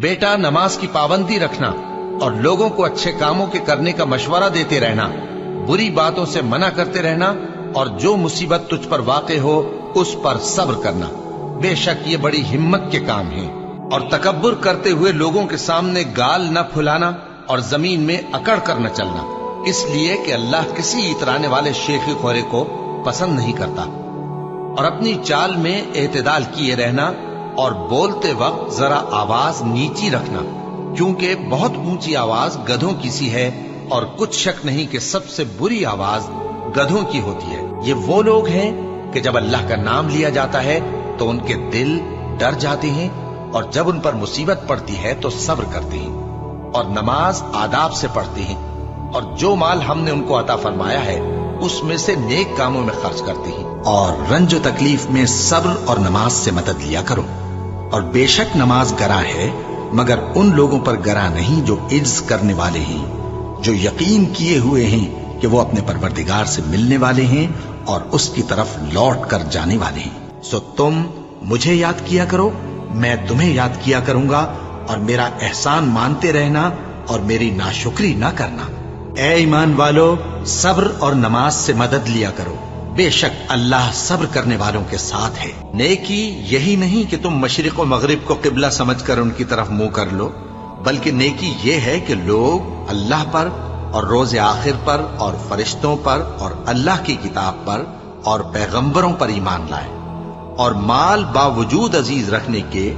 बेटा, नमाज की पाबंदी रखना और लोगों को अच्छे कामों के करने का मशवरा देते रहना, बुरी बातों से मना करते रहना और जो मुसीबत तुझ पर वाक़े हो उस पर सब्र करना। बेशक ये बड़ी हिम्मत के काम हैं। और तकब्बुर करते हुए लोगों के सामने गाल न फुलाना और जमीन में अकड़ कर न चलना, इसलिए कि अल्लाह किसी इतराने वाले शेखी खोरे को पसंद नहीं करता। और अपनी चाल में एतदाल किए रहना और बोलते वक्त जरा आवाज नीची रखना, क्योंकि बहुत ऊंची आवाज गधों की सी है और कुछ शक नहीं कि सबसे बुरी आवाज गधों की होती है। ये वो लोग हैं कि जब अल्लाह का नाम लिया जाता है तो उनके दिल डर जाते हैं और जब उन पर मुसीबत पड़ती है तो सब्र करते हैं और नमाज आदाब से पढ़ते हैं और जो माल हमने उनको अता फरमाया है उसमें से नेक कामों में खर्च करते हैं। और रंज तकलीफ में सब्र और नमाज से मदद लिया करो। और बेशक नमाज गरा है, मगर उन लोगों पर गरा नहीं जो इज्ज करने वाले हैं, जो यकीन किए हुए हैं कि वो अपने परवरदिगार से मिलने वाले हैं और उसकी तरफ लौट कर जाने वाले हैं। सो तुम मुझे याद किया करो, मैं तुम्हें याद किया करूंगा, और मेरा एहसान मानते रहना और मेरी नाशुक्री ना करना। ए ईमान वालो, सब्र और नमाज से मदद लिया करो, बेशक अल्लाह सब्र करने वालों के साथ है। नेकी यही नहीं कि तुम मशरिक और मगरिब को किबला समझकर उनकी तरफ मुंह कर लो, बल्कि नेकी ये है कि लोग अल्लाह पर और रोज़े आखिर पर और फरिश्तों पर और अल्लाह की किताब पर और पैगंबरों पर ईमान लाए और माल बावजूद अजीज रखने के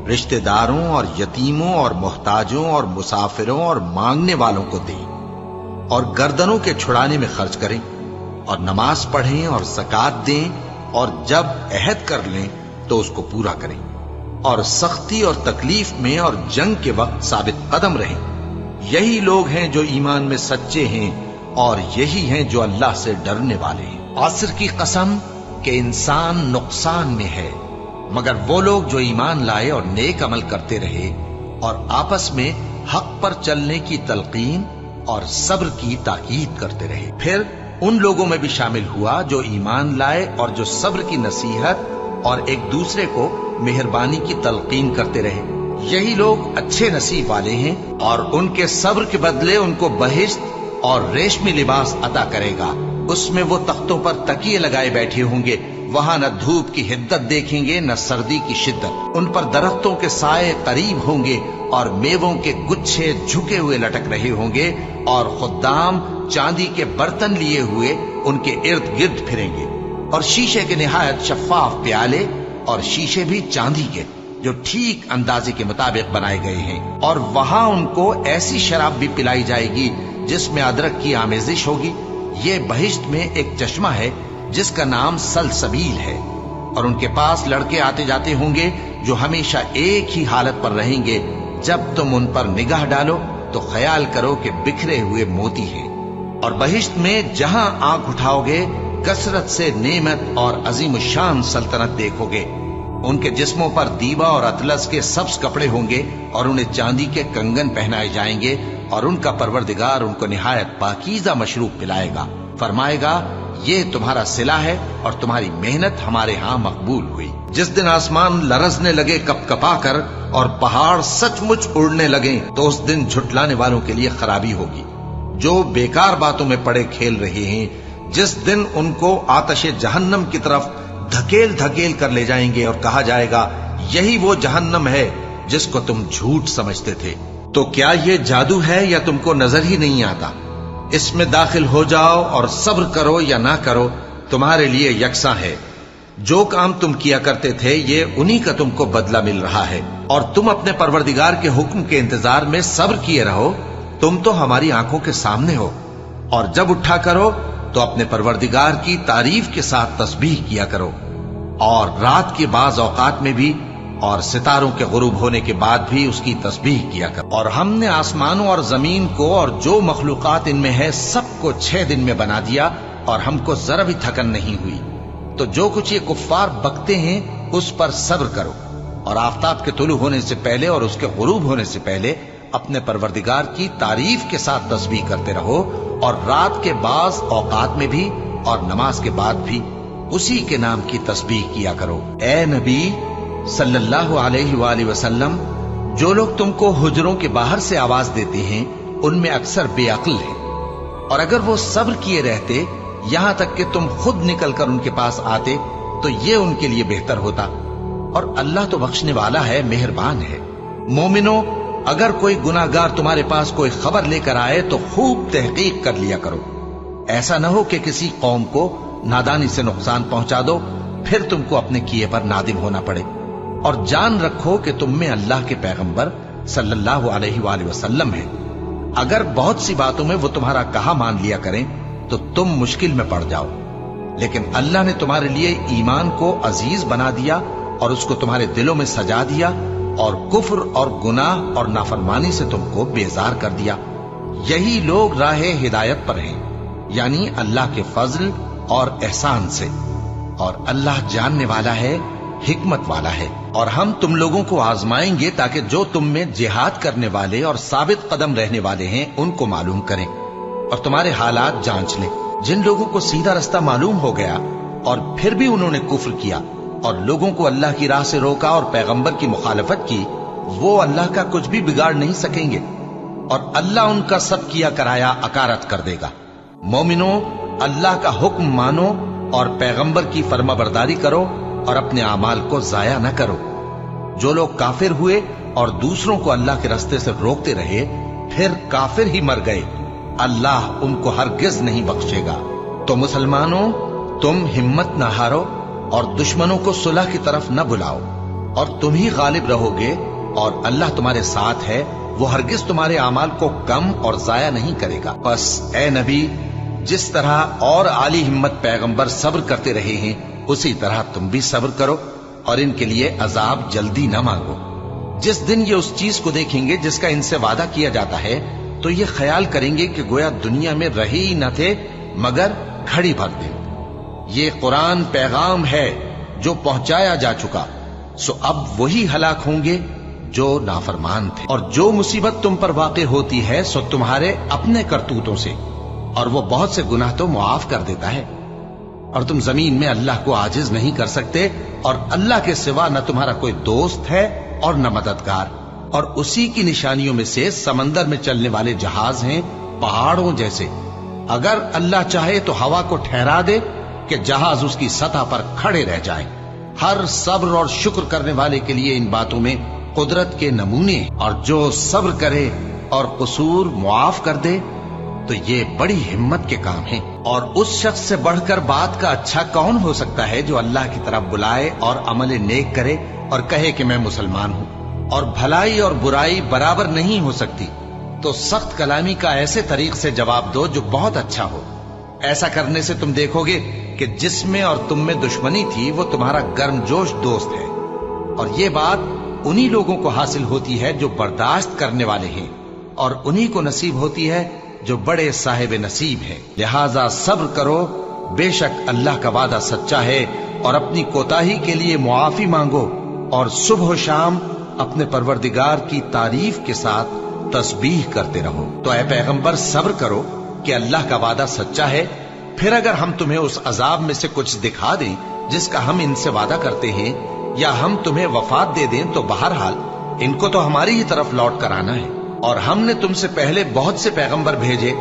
रिश्तेदारों और यतीमों और मोहताजों और मुसाफिरों और मांगने वालों को दें और गर्दनों के छुड़ाने में खर्च करें और नमाज पढ़ें और ज़कात दें और जब अहद कर लें तो उसको पूरा करें और सख्ती और तकलीफ में और जंग के वक्त साबित कदम रहें। यही लोग हैं जो ईमान में सच्चे हैं और यही हैं जो अल्लाह से डरने वाले हैं। आसर की कसम कि इंसान नुकसान में है, मगर वो लोग जो ईमान लाए और नेक अमल करते रहे और आपस में हक पर चलने की तलकीन और सब्र की ताकीद करते रहे। फिर उन लोगों में भी शामिल हुआ जो ईमान लाए और जो सब्र की नसीहत और एक दूसरे को मेहरबानी की तलकीन करते रहे। यही लोग अच्छे नसीब वाले हैं और उनके सब्र के बदले उनको बहिश्त और रेशमी लिबास अता करेगा। उसमें वो तख्तों पर तकिए लगाए बैठे होंगे, वहां न धूप की हिद्दत देखेंगे न सर्दी की शिद्दत। उन पर दरख्तों के साए करीब होंगे और मेवों के गुच्छे झुके हुए लटक रहे होंगे और खुद्दाम चांदी के बर्तन लिए हुए उनके इर्द गिर्द फिरेंगे और शीशे के निहायत शफाफ प्याले और शीशे भी चांदी के जो ठीक अंदाजे के मुताबिक बनाए गए हैं। और वहां उनको ऐसी शराब भी पिलाई जाएगी जिसमें अदरक की आमेजिश होगी। ये बहिश्त में एक चश्मा है जिसका नाम सलसबील है और उनके पास लड़के आते जाते होंगे जो हमेशा एक ही हालत पर रहेंगे। जब तुम उन पर निगाह डालो तो ख्याल करो कि बिखरे हुए मोती हैं। और बहिश्त में जहां आंख उठाओगे कसरत से नेमत और अजीम शान सल्तनत देखोगे। उनके जिस्मों पर दीवा और अतलस के सब्ज कपड़े होंगे और उन्हें चांदी के कंगन पहनाए जाएंगे और उनका परवरदिगार उनको निहायत पाकीज़ा मशरूब पिलाएगा। फरमाएगा, ये तुम्हारा सिला है और तुम्हारी मेहनत हमारे यहाँ मकबूल हुई। जिस दिन आसमान लरजने लगे कपकपा कर और पहाड़ सचमुच उड़ने लगे तो उस दिन झुटलाने वालों के लिए खराबी होगी जो बेकार बातों में पड़े खेल रहे हैं। जिस दिन उनको आतशे जहन्नम की तरफ धकेल धकेल कर ले जाएंगे और कहा जाएगा, यही वो जहन्नम है जिसको तुम झूठ समझते थे। तो क्या ये जादू है या तुमको नजर ही नहीं आता? इसमें दाखिल हो जाओ और सब्र करो या ना करो, तुम्हारे लिए यकसा है। जो काम तुम किया करते थे ये उन्हीं का तुमको बदला मिल रहा है और तुम अपने परवरदिगार के हुक्म के इंतजार में सब्र किए रहो। तुम तो हमारी आंखों के सामने हो। और जब उठा करो तो अपने परवरदिगार की तारीफ के साथ तस्बीह किया करो और रात के बाज औकात में भी और सितारों के गुरूब होने के बाद भी उसकी तस्बीह किया करो। और हमने आसमानों और जमीन को और जो मखलूकात इनमें है सबको 6 दिन में बना दिया और हमको जरा भी थकन नहीं हुई। तो जो कुछ ये कुफ्फार बकते हैं उस पर सब्र करो और आफताब के तुलू होने से पहले और उसके गुरूब होने से पहले अपने परवरदिगार की तारीफ के साथ तस्बीह करते रहो और रात के बाज औकात में भी और नमाज के बाद भी उसी के नाम की तस्बीह किया करो। ए नबी सल्लल्लाहु अलैहि वसल्लम, जो लोग तुमको हुजरों के बाहर से आवाज देते हैं उनमें अक्सर बेअक्ल हैं, और अगर वो सब्र किए रहते यहां तक कि तुम खुद निकलकर उनके पास आते तो ये उनके लिए बेहतर होता। और अल्लाह तो बख्शने वाला है, मेहरबान है। मोमिनो, अगर कोई गुनाहगार तुम्हारे पास कोई खबर लेकर आए तो खूब तहकीक कर लिया करो। ऐसा न हो कि किसी कौम को नादानी से नुकसान पहुंचा दो, फिर तुमको अपने किए पर नादिम होना पड़े। और जान रखो कि तुम में अल्लाह के पैगंबर सल्लल्लाहु अलैहि वसल्लम है। अगर बहुत सी बातों में वो तुम्हारा कहा मान लिया करें तो तुम मुश्किल में पड़ जाओ, लेकिन अल्लाह ने तुम्हारे लिए ईमान को अजीज बना दिया और उसको तुम्हारे दिलों में सजा दिया, और कुफ्र और गुनाह और नाफरमानी से तुमको बेजार कर दिया। यही लोग राहे हिदायत पर हैं, यानी अल्लाह के फजल और एहसान से। और अल्लाह जानने वाला है, हिकमत वाला है। और हम तुम लोगों को आजमाएंगे ताकि जो तुम में जिहाद करने वाले और साबित कदम रहने वाले हैं उनको मालूम करें और तुम्हारे हालात जांच लें। जिन लोगों को सीधा रास्ता मालूम हो गया और फिर भी उन्होंने कुफ्र किया और लोगों को अल्लाह की राह से रोका और पैगंबर की मुखालफत की, वो अल्लाह का कुछ भी बिगाड़ नहीं सकेंगे और अल्लाह उनका सब किया कराया अकारत कर देगा। मोमिनो, अल्लाह का हुक्म मानो और पैगंबर की फर्माबरदारी करो और अपने आमाल को जाया न करो। जो लोग काफिर हुए और दूसरों को अल्लाह के रास्ते से रोकते रहे फिर काफिर ही मर गए, अल्लाह उनको हरगिज नहीं बख्शेगा। तो मुसलमानों, तुम हिम्मत न हारो और दुश्मनों को सुलह की तरफ न बुलाओ, और तुम ही गालिब रहोगे और अल्लाह तुम्हारे साथ है। वो हरगिज तुम्हारे आमाल को कम और जाया नहीं करेगा। बस ए नबी, जिस तरह और आली हिम्मत पैगंबर सब्र करते रहे हैं उसी तरह तुम भी सब्र करो और इनके लिए अजाब जल्दी न मांगो। जिस दिन ये उस चीज को देखेंगे जिसका इनसे वादा किया जाता है तो ये ख्याल करेंगे कि गोया दुनिया में रहे ही न थे मगर घड़ी भर दिन। ये कुरान पैगाम है जो पहुंचाया जा चुका, सो अब वही हलाक होंगे जो नाफरमान थे। और जो मुसीबत तुम पर वाक़े होती है सो तुम्हारे अपने करतूतों से, और वो बहुत से गुनाह तो मुआफ कर देता है। और तुम जमीन में अल्लाह को आजिज नहीं कर सकते, और अल्लाह के सिवा न तुम्हारा कोई दोस्त है और न मददगार। और उसी की निशानियों में से समंदर में चलने वाले जहाज हैं पहाड़ों जैसे। अगर अल्लाह चाहे तो हवा को ठहरा दे कि जहाज उसकी सतह पर खड़े रह जाए। हर सब्र और शुक्र करने वाले के लिए इन बातों में कुदरत के नमूने, और जो सब्र करे और कसूर मुआफ कर दे तो ये बड़ी हिम्मत के काम हैं। और उस शख्स से बढ़कर बात का अच्छा कौन हो सकता है जो अल्लाह की तरफ बुलाए और अमल नेक करे और कहे कि मैं मुसलमान हूँ। और भलाई और बुराई बराबर नहीं हो सकती, तो सख्त कलामी का ऐसे तरीक से जवाब दो जो बहुत अच्छा हो। ऐसा करने से तुम देखोगे कि जिसमें और तुम में दुश्मनी थी वो तुम्हारा गर्मजोश दोस्त है। और ये बात उन्हीं लोगों को हासिल होती है जो बर्दाश्त करने वाले हैं, और उन्हीं को नसीब होती है जो बड़े साहिब नसीब है। लिहाजा सब्र करो, बेशक अल्लाह का वादा सच्चा है, और अपनी कोताही के लिए मुआफी मांगो और सुबह शाम अपने परवरदिगार की तारीफ के साथ तस्बीह करते रहो। तो ऐ पैगंबर, सब्र करो कि अल्लाह का वादा सच्चा है। फिर अगर हम तुम्हें उस अजाब में से कुछ दिखा दें जिसका हम इनसे वादा करते हैं, या हम तुम्हें वफात दे दें, तो बहरहाल इनको तो हमारी ही तरफ लौट कर आना है। और हमने तुमसे पहले बहुत से पैगंबर भेजे,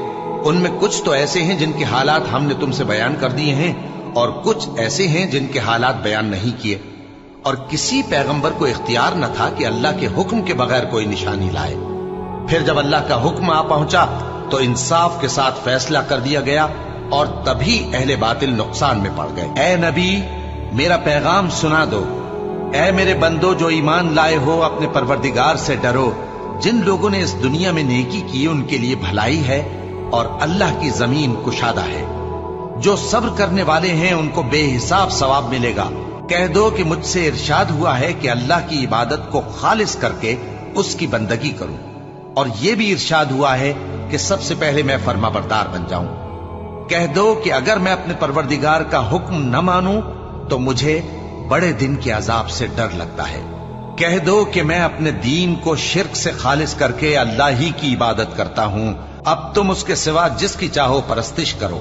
उनमें कुछ तो ऐसे हैं जिनके हालात हमने तुमसे बयान कर दिए हैं, और कुछ ऐसे हैं जिनके हालात बयान नहीं किए। और किसी पैगंबर को इख्तियार न था कि अल्लाह के हुक्म के बगैर कोई निशानी लाए। फिर जब अल्लाह का हुक्म आ पहुंचा तो इंसाफ के साथ फैसला कर दिया गया, और तभी अहले बातिल नुकसान में पड़ गए। ए नबी, मेरा पैगाम सुना दो। ए मेरे बंदो जो ईमान लाए हो, अपने परवरदिगार से डरो। जिन लोगों ने इस दुनिया में नेकी की उनके लिए भलाई है, और अल्लाह की जमीन कुशादा है। जो सब्र करने वाले हैं उनको बेहिसाब सवाब मिलेगा। कह दो कि मुझसे इरशाद हुआ है कि अल्लाह की इबादत को खालिस करके उसकी बंदगी करूं, और यह भी इरशाद हुआ है कि सबसे पहले मैं फर्माबरदार बन जाऊं। कह दो कि अगर मैं अपने परवरदिगार का हुक्म न मानूं तो मुझे बड़े दिन के अजाब से डर लगता है। कह दो कि मैं अपने दीन को शिर्क से खालिस करके अल्लाह ही की इबादत करता हूं, अब तुम उसके सिवा जिसकी चाहो परस्तिश करो।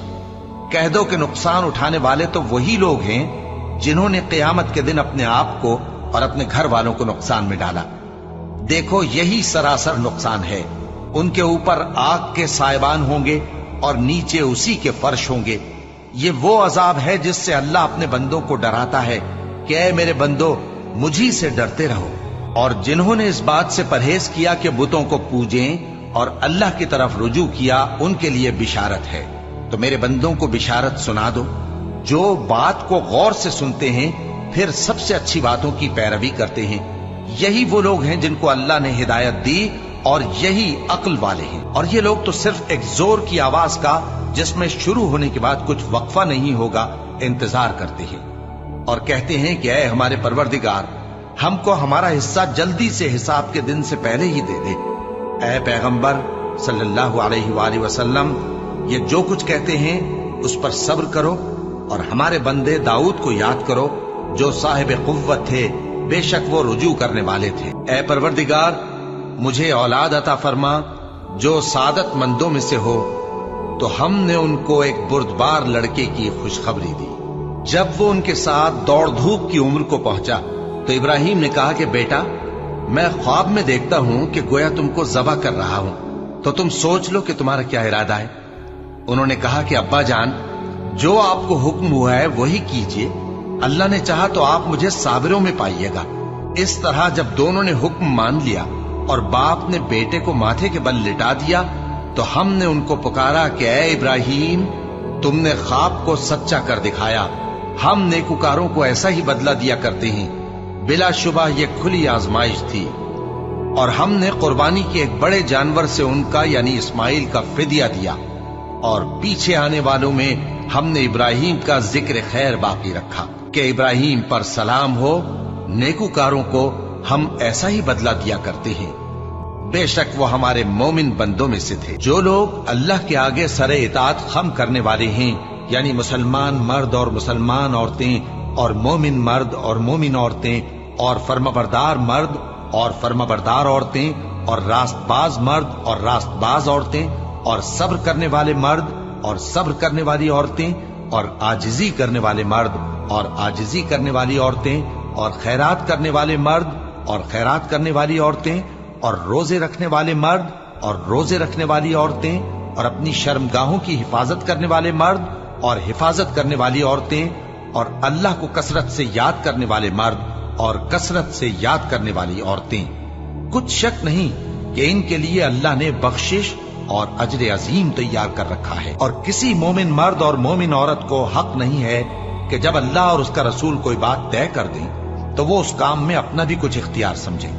कह दो कि नुकसान उठाने वाले तो वही लोग हैं जिन्होंने क़यामत के दिन अपने आप को और अपने घर वालों को नुकसान में डाला। देखो यही सरासर नुकसान है। उनके ऊपर आग के साइबान होंगे और नीचे उसी के फर्श होंगे। ये वो अजाब है जिससे अल्लाह अपने बंदों को डराता है कि ऐ मेरे बंदो, मुझी से डरते रहो। और जिन्होंने इस बात से परहेज किया कि बुतों को पूजें और अल्लाह की तरफ रुजू किया, उनके लिए बिशारत है। तो मेरे बंदों को बिशारत सुना दो, जो बात को गौर से सुनते हैं फिर सबसे अच्छी बातों की पैरवी करते हैं। यही वो लोग हैं जिनको अल्लाह ने हिदायत दी और यही अक्ल वाले हैं। और ये लोग तो सिर्फ एक जोर की आवाज का, जिसमें शुरू होने के बाद कुछ वक्फा नहीं होगा, इंतजार करते हैं और कहते हैं कि ऐ हमारे परवरदिगार, हमको हमारा हिस्सा जल्दी से हिसाब के दिन से पहले ही दे दे। ऐ पैगंबर सल्लल्लाहु अलैहि वसल्लम, ये जो कुछ कहते हैं उस पर सब्र करो और हमारे बंदे दाऊद को याद करो, जो साहिब कुव्वत थे, बेशक वो रुजू करने वाले थे। ऐ परवरदिगार, मुझे औलाद अता फरमा जो सादत मंदों में से हो। तो हमने उनको एक बुर्दबार लड़के की खुशखबरी दी। जब वो उनके साथ दौड़ धूप की उम्र को पहुंचा तो इब्राहिम ने कहा कि बेटा, मैं ख्वाब में देखता हूं कि गोया तुमको ज़बह कर रहा हूं, तो तुम सोच लो कि तुम्हारा क्या इरादा है। उन्होंने कहा कि अब्बा जान, जो आपको हुक्म हुआ है वही कीजिए। अल्लाह ने चाहा तो आप मुझे साबिरों में पाइएगा। इस तरह जब दोनों ने हुक्म मान लिया और बाप ने बेटे को माथे के बल लिटा दिया, तो हमने उनको पुकारा कि ऐ इब्राहिम, तुमने ख्वाब को सच्चा कर दिखाया। हम नेकुकारों को ऐसा ही बदला दिया करते हैं। बिलाशुबा ये खुली आजमाइश थी और हमने कुर्बानी के एक बड़े जानवर से उनका यानी इस्माइल का फिदिया दिया। और पीछे आने वालों में हमने इब्राहिम का जिक्र खैर बाकी रखा कि इब्राहिम पर सलाम हो। नेकुकारों को हम ऐसा ही बदला दिया करते हैं। बेशक वो हमारे मोमिन बंदों में से थे। जो लोग अल्लाह के आगे सरे इताअत खम करने वाले हैं, यानी मुसलमान मर्द और मुसलमान औरतें और मोमिन मर्द और मोमिन औरतें और फर्माबरदार मर्द और फर्माबरदार औरतें और रास्तबाज मर्द और रास्तबाज औरतें और सब्र करने वाले मर्द और सब्र करने वाली औरतें और आजिजी करने वाले मर्द और आजिजी करने वाली औरतें और खैरात करने वाले मर्द और खैरात करने वाली औरतें और रोजे रखने वाले मर्द और रोजे रखने वाली औरतें और अपनी शर्मगाहों की हिफाजत करने वाले मर्द और हिफाजत करने वाली औरतें और अल्लाह को कसरत से याद करने वाले मर्द और कसरत से याद करने वाली औरतें। कुछ शक नहीं कि इनके लिए अल्लाह ने बख्शिश और अजर अजीम तैयार कर रखा है। और किसी मोमिन मर्द और मोमिन औरत को हक नहीं है कि जब अल्लाह और उसका रसूल कोई बात तय कर दें तो वो उस काम में अपना भी कुछ इख्तियार समझे।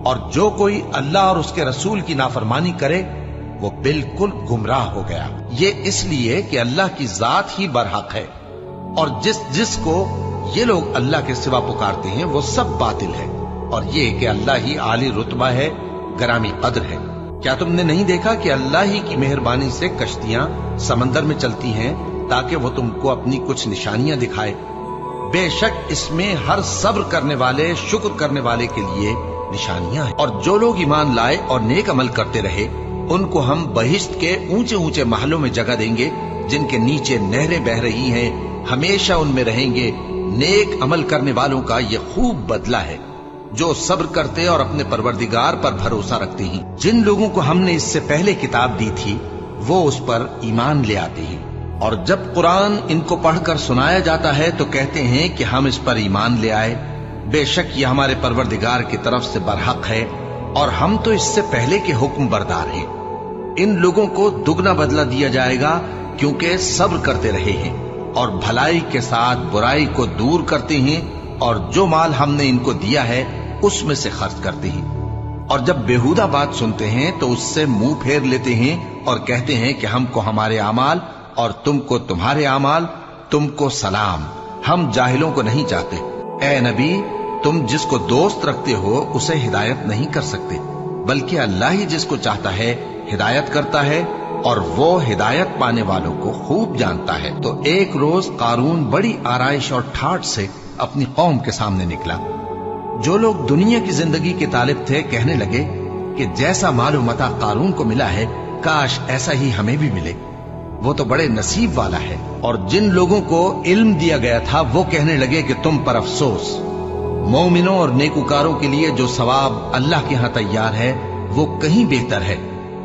और जो कोई अल्लाह और उसके रसूल की नाफरमानी करे वो बिल्कुल गुमराह हो गया। ये इसलिए कि अल्लाह की जात ही बरहक है और जिसको ये लोग अल्लाह के सिवा पुकारते हैं वो सब बातिल है। और ये कि अल्लाह ही आली रुतबा है, गरामी कद्र है। क्या तुमने नहीं देखा कि अल्लाह ही की मेहरबानी से कश्तियां समंदर में चलती हैं ताकि वो तुमको अपनी कुछ निशानियां दिखाए। बेशक इसमें हर सब्र करने वाले, शुक्र करने वाले के लिए निशानियां हैं। और जो लोग ईमान लाए और नेक अमल करते रहे, उनको हम बहिश्त के ऊंचे ऊंचे महलों में जगह देंगे जिनके नीचे नहरें बह रही हैं, हमेशा उनमें रहेंगे। नेक अमल करने वालों का ये खूब बदला है जो सब्र करते और अपने परवरदिगार पर भरोसा रखते हैं। जिन लोगों को हमने इससे पहले किताब दी थी वो उस पर ईमान ले आते हैं। और जब कुरान इनको पढ़कर सुनाया जाता है तो कहते हैं कि हम इस पर ईमान ले आए। बेशक ये हमारे परवरदिगार की तरफ से बरहक है और हम तो इससे पहले के हुक्म बरदार हैं। इन लोगों को दुगना बदला दिया जाएगा क्योंकि सब्र करते रहे हैं और भलाई के साथ बुराई को दूर करते हैं और जो माल हमने इनको दिया है उसमें से खर्च करते हैं। और जब बेहुदा बात सुनते हैं तो उससे मुंह फेर लेते हैं और कहते हैं कि हमको हमारे आमाल और तुमको तुम्हारे आमाल, तुमको सलाम, हम जाहिलों को नहीं चाहते। ए नबी, तुम जिसको दोस्त रखते हो उसे हिदायत नहीं कर सकते, बल्कि अल्लाह ही जिसको चाहता है हिदायत करता है और वो हिदायत पाने वालों को खूब जानता है। तो एक रोज कारून बड़ी आराइश और ठाठ से अपनी कौम के सामने निकला। जो लोग दुनिया की जिंदगी के तालिब थे कहने लगे कि जैसा मालूम मता कारून को मिला है, काश ऐसा ही हमें भी मिले, वो तो बड़े नसीब वाला है। और जिन लोगों को इल्म दिया गया था वो कहने लगे कि तुम पर अफसोस, मोमिनों और नेकुकारों के लिए जो सवाब अल्लाह के यहाँ तैयार है वो कहीं बेहतर है,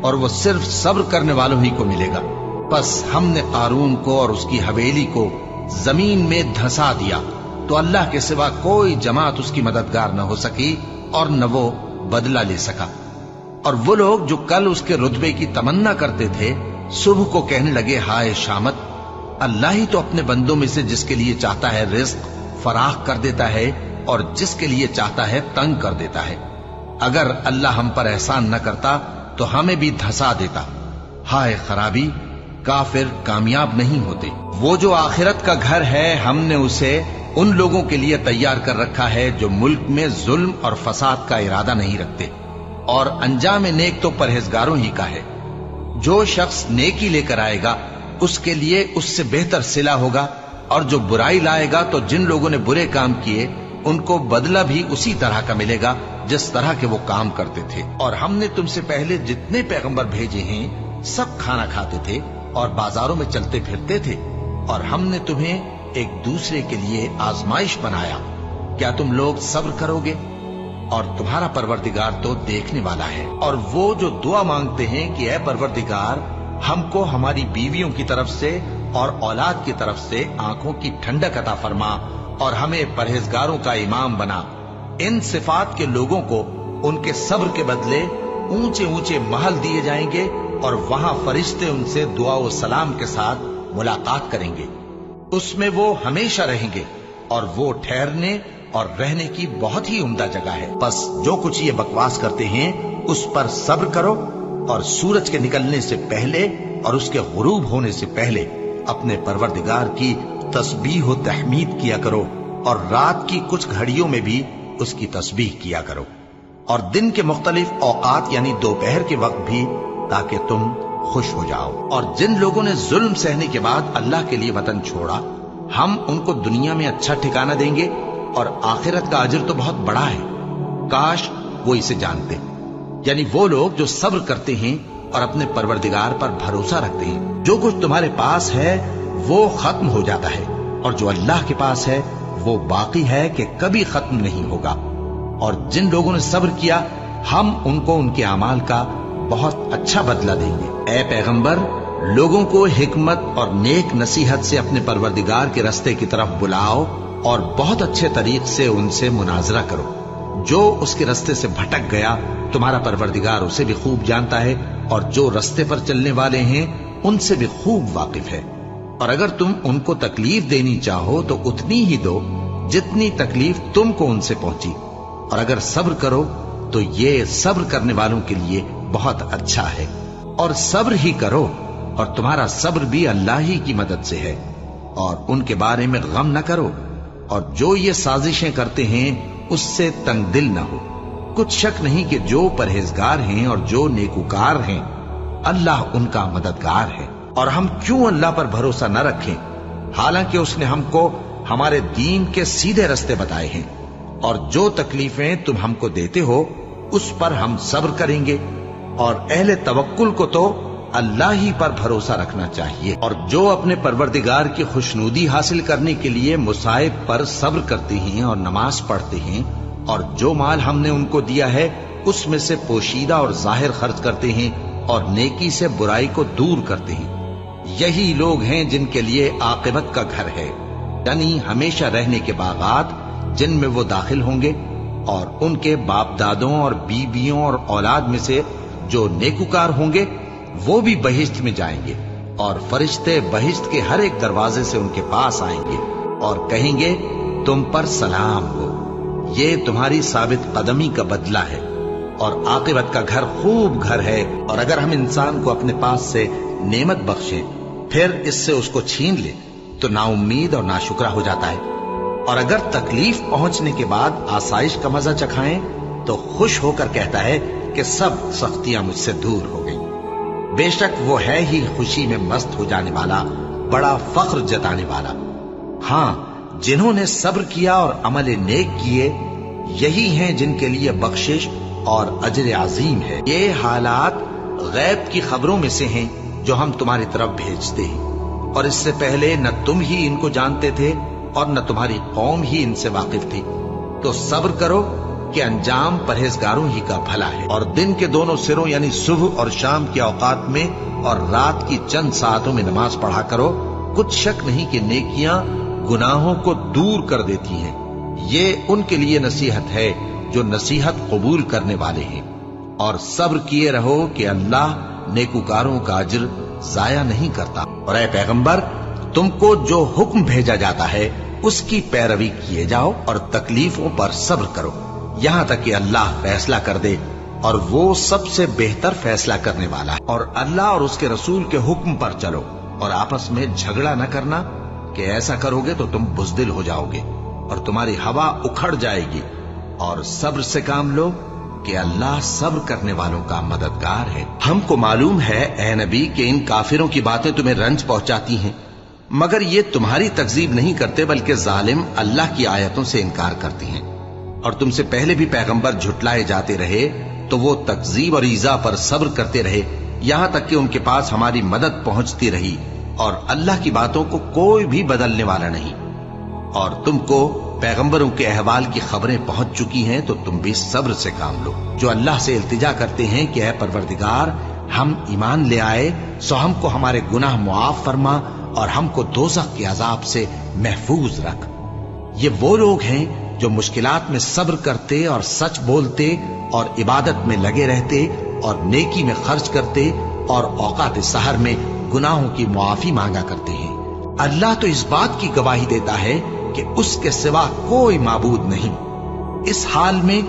और वो सिर्फ सब्र करने वालों ही को मिलेगा। बस हमने कारून को और उसकी हवेली को जमीन में धंसा दिया, तो अल्लाह के सिवा कोई जमात उसकी मददगार न हो सकी और न वो बदला ले सका। और वो लोग जो कल उसके रुतबे की तमन्ना करते थे, सुबह को कहने लगे, हाय शामत, अल्लाह ही तो अपने बंदों में से जिसके लिए चाहता है रिज्क फराख कर देता है और जिसके लिए चाहता है तंग कर देता है। अगर अल्लाह हम पर एहसान न करता तो हमें भी धंसा देता। हाय खराबी, काफिर कामयाब नहीं होते। वो जो आखिरत का घर है हमने उसे उन लोगों के लिए तैयार कर रखा है जो मुल्क में जुल्म और फसाद का इरादा नहीं रखते, और अंजाम नेक तो परहेजगारों ही का है। जो शख्स नेकी लेकर आएगा उसके लिए उससे बेहतर सिला होगा, और जो बुराई लाएगा तो जिन लोगों ने बुरे काम किए उनको बदला भी उसी तरह का मिलेगा जिस तरह के वो काम करते थे। और हमने तुमसे पहले जितने पैगंबर भेजे हैं सब खाना खाते थे और बाजारों में चलते फिरते थे, और हमने तुम्हें एक दूसरे के लिए आजमाइश बनाया। क्या तुम लोग सब्र करोगे? और तुम्हारा परवरदिगार तो देखने वाला है। और वो जो दुआ मांगते हैं कि ऐ परवरदिगार, हमको हमारी बीवियों की तरफ से और औलाद की तरफ से आंखों की ठंडक अता फरमा और हमें परहेजगारों का इमाम बना। इन सिफात के लोगों को उनके सब्र के बदले ऊंचे ऊंचे महल दिए जाएंगे, और वहां फरिश्ते उनसे दुआ व सलाम के साथ मुलाकात करेंगे। उसमें वो हमेशा रहेंगे, और वो ठहरने और रहने की बहुत ही उम्दा जगह है। बस जो कुछ ये बकवास करते हैं उस पर सब्र करो, और सूरज के निकलने से पहले और उसके गुरूब होने से पहले अपने परवरदिगार की तस्बीह व तहमीद किया करो, और रात की कुछ घड़ियों में भी उसकी तस्बीह किया करो, और दिन के मुख्तलिफ औकात यानी दोपहर के वक्त भी, ताकि तुम खुश हो जाओ। और जिन लोगों ने जुल्म सहने के बाद अल्लाह के लिए वतन छोड़ा, हम उनको दुनिया में अच्छा ठिकाना देंगे, और आखिरत का अजर तो बहुत बड़ा है। काश वो इसे जानते। यानी वो लोग जो सब्र करते हैं और अपने परवरदिगार पर भरोसा रखते हैं। जो कुछ तुम्हारे पास है वो खत्म हो जाता है, और जो अल्लाह के पास है वो बाकी है कि कभी खत्म नहीं होगा। और जिन लोगों ने सब्र किया हम उनको उनके अमाल का बहुत अच्छा बदला देंगे। ऐ पैगंबर, लोगों को हिकमत और नेक नसीहत से अपने परवरदिगार के रास्ते की तरफ बुलाओ, और बहुत अच्छे तरीके से उनसे मुनाजरा करो। जो उसके रास्ते से भटक गया तुम्हारा परवरदिगार उसे भी खूब जानता है, और जो रास्ते पर चलने वाले हैं उनसे भी खूब वाकिफ है। और अगर तुम उनको तकलीफ देनी चाहो तो उतनी ही दो जितनी तकलीफ तुमको उनसे पहुंची, और अगर सब्र करो तो ये सब्र करने वालों के लिए बहुत अच्छा है। और सब्र ही करो, और तुम्हारा सब्र भी अल्लाह ही की मदद से है, और उनके बारे में गम न करो, और जो ये साजिशें करते हैं उससे तंग दिल न हो। कुछ शक नहीं कि जो परहेजगार हैं और जो नेकुकार हैं अल्लाह उनका मददगार है। और हम क्यों अल्लाह पर भरोसा न रखें, हालांकि उसने हमको हमारे दीन के सीधे रास्ते बताए हैं। और जो तकलीफें तुम हमको देते हो उस पर हम सब्र करेंगे, और अहले तवक्कुल को तो अल्लाह ही पर भरोसा रखना चाहिए। और जो अपने परवरदिगार की खुशनुदी हासिल करने के लिए मुसाइब पर सब्र करते हैं और नमाज पढ़ते हैं, और जो माल हमने उनको दिया है उसमें से पोशीदा और जाहिर खर्च करते हैं, और नेकी से बुराई को दूर करते हैं, यही लोग हैं जिनके लिए आकिबत का घर है, यानी हमेशा रहने के बागात जिनमें वो दाखिल होंगे। और उनके बाप दादों और बीबियों और औलाद में से जो नेकुकार होंगे वो भी बहिश्त में जाएंगे, और फरिश्ते बहिश्त के हर एक दरवाजे से उनके पास आएंगे और कहेंगे तुम पर सलाम हो, ये तुम्हारी साबित कदमी का बदला है, और आकिबत का घर खूब घर है। और अगर हम इंसान को अपने पास से नेमत बख्शें फिर इससे उसको छीन ले तो नाउम्मीद और नाशुक्रा हो जाता है, और अगर तकलीफ पहुंचने के बाद आसाइश का मजा चखाएं तो खुश होकर कहता है कि सब सख्तियां मुझसे दूर हो गई। बेशक वो है ही खुशी में मस्त हो जाने वाला, बड़ा फख्र जताने वाला। हाँ, जिन्होंने सब्र किया और अमल नेक किए यही हैं जिनके लिए बख्शिश और अजर अजीम है। ये हालात गैब की खबरों में से हैं जो हम तुम्हारी तरफ भेजते हैं, और इससे पहले न तुम ही इनको जानते थे और न तुम्हारी कौम ही इनसे वाकिफ थी। तो सब्र करो कि अंजाम परहेजगारों ही का भला है। और दिन के दोनों सिरों यानी सुबह और शाम के औकात में और रात की चंद सातों में नमाज पढ़ा करो। कुछ शक नहीं कि नेकियां गुनाहों को दूर कर देती हैं। ये उनके लिए नसीहत है जो नसीहत कबूल करने वाले हैं। और सब्र किए रहो कि अल्लाह नेकुकारों का अज्र जाया नहीं करता। और ऐ पैगंबर, तुमको जो हुक्म भेजा जाता है उसकी पैरवी किए जाओ और तकलीफों पर सब्र करो, यहां तक कि अल्लाह फैसला कर दे, और वो सबसे बेहतर फैसला करने वाला है। और अल्लाह और उसके रसूल के हुक्म पर चलो और आपस में झगड़ा न करना, कि ऐसा करोगे तो तुम बुज़दिल हो जाओगे और तुम्हारी हवा उखड़ जाएगी। और सब्र से काम लो कि अल्लाह सब्र करने वालों का मददगार है। हमको मालूम है ए नबी कि इन काफिरों की बातें तुम्हें रंज पहुंचाती हैं, मगर ये तुम्हारी तकजीब नहीं करते, बल्कि जालिम अल्लाह की आयतों से इनकार करती हैं। और तुमसे पहले भी पैगंबर झुटलाए जाते रहे तो वो तकजीब और ईजा पर सब्र करते रहे, यहां तक कि उनके पास हमारी मदद पहुंचती रही। और अल्लाह की बातों को कोई भी बदलने वाला नहीं। और तुमको पैगंबरों के अहवाल की खबरें पहुंच चुकी हैं, तो तुम भी सब्र से काम लो। जो अल्लाह से इल्तिजा करते हैं कि ऐ परवरदिगार, हम ईमान ले आए सो हमको हमारे गुनाह मुआफ फरमा और हमको दोज़ख के अजाब से महफूज रख। ये वो लोग हैं जो मुश्किलात में सब्र करते और सच बोलते और इबादत में लगे रहते और नेकी में खर्च करते और औकात सहर में गुनाहों की मुआफी मांगा करते हैं। अल्लाह तो इस बात की गवाही देता है कि उसके सिवा कोई माबूद नहीं। इस हाल में